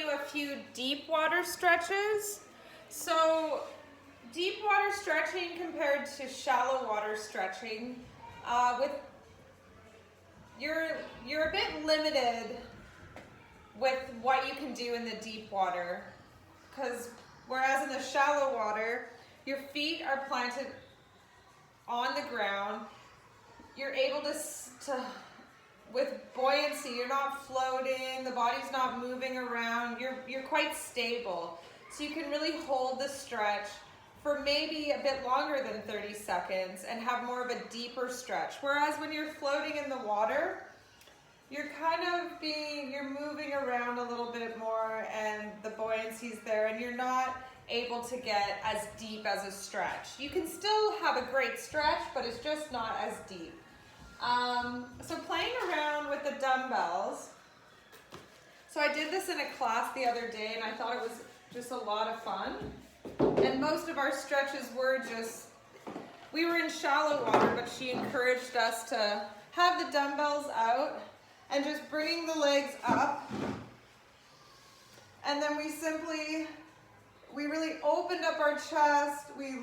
do a few deep water stretches. So deep water stretching compared to shallow water stretching, you're a bit limited with what you can do in the deep water, because whereas in the shallow water, your feet are planted on the ground, you're able to with buoyancy, you're not floating, the body's not moving around, you're quite stable. So you can really hold the stretch for maybe a bit longer than 30 seconds and have more of a deeper stretch. Whereas when you're floating in the water, you're you're moving around a little bit more and the buoyancy's there and you're not able to get as deep as a stretch. You can still have a great stretch, but it's just not as deep. So playing around with the dumbbells. So I did this in a class the other day and I thought it was just a lot of fun. And most of our stretches were we were in shallow water, but she encouraged us to have the dumbbells out and just bringing the legs up. And then we really opened up our chest. We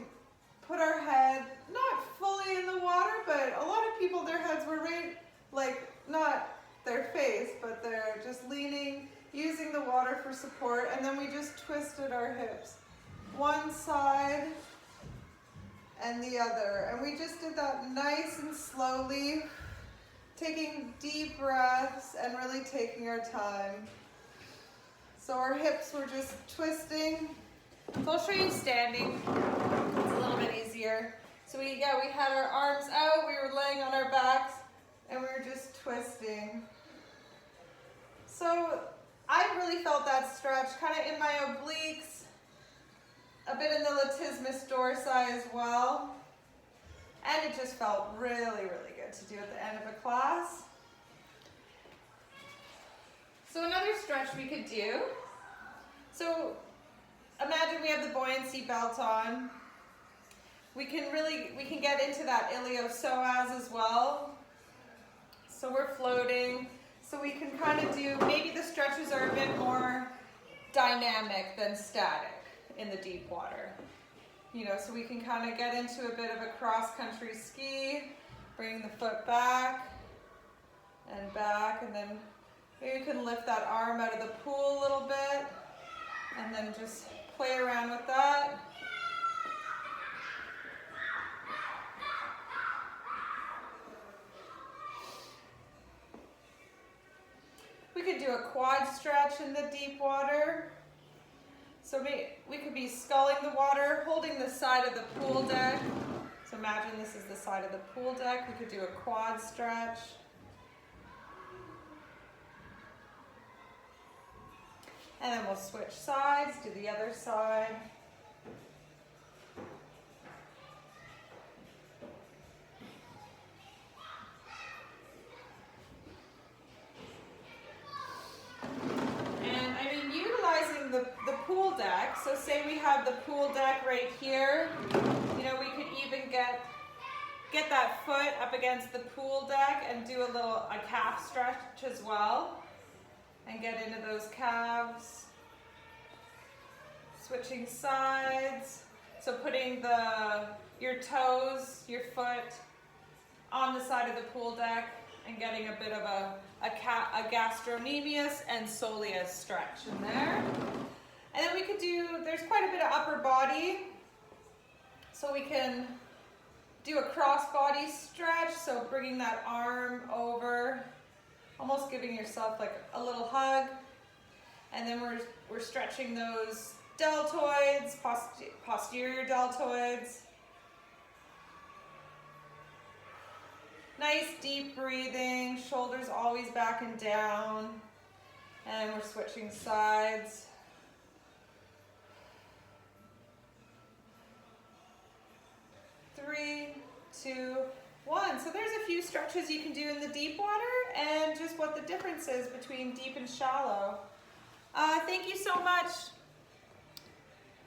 put our head, not fully in the water, but a lot of people, their heads were right, like not their face, but they're just leaning, using the water for support. And then we just twisted our hips, one side and the other. And we just did that nice and slowly, taking deep breaths and really taking our time. So our hips were just twisting. So I'll show you standing. It's a little bit easier. So we had our arms out, we were laying on our backs, and we were just twisting. So I really felt that stretch kind of in my obliques, a bit in the latissimus dorsi as well. And it just felt really, really good to do at the end of a class. So another stretch we could do. So imagine we have the buoyancy belt on. We can get into that iliopsoas as well. So we're floating. So we can kind of do, maybe the stretches are a bit more dynamic than static in the deep water. So we can kind of get into a bit of a cross-country ski, bring the foot back, and then maybe you can lift that arm out of the pool a little bit, and then just play around with that. We could do a quad stretch in the deep water. So we could be sculling the water, holding the side of the pool deck. So imagine this is the side of the pool deck. We could do a quad stretch. And then we'll switch sides, do the other side. The pool deck, so say we have the pool deck right here, we could even get that foot up against the pool deck and do a calf stretch as well and get into those calves. Switching sides, so putting your toes, your foot on the side of the pool deck and getting a bit of a gastrocnemius and soleus stretch in there. And then we could there's quite a bit of upper body, so we can do a cross body stretch, so bringing that arm over, almost giving yourself like a little hug. And then we're stretching those deltoids, posterior deltoids. Nice deep breathing, shoulders always back and down. And we're switching sides. Three, two, one. So there's a few stretches you can do in the deep water and just what the difference is between deep and shallow. Thank you so much.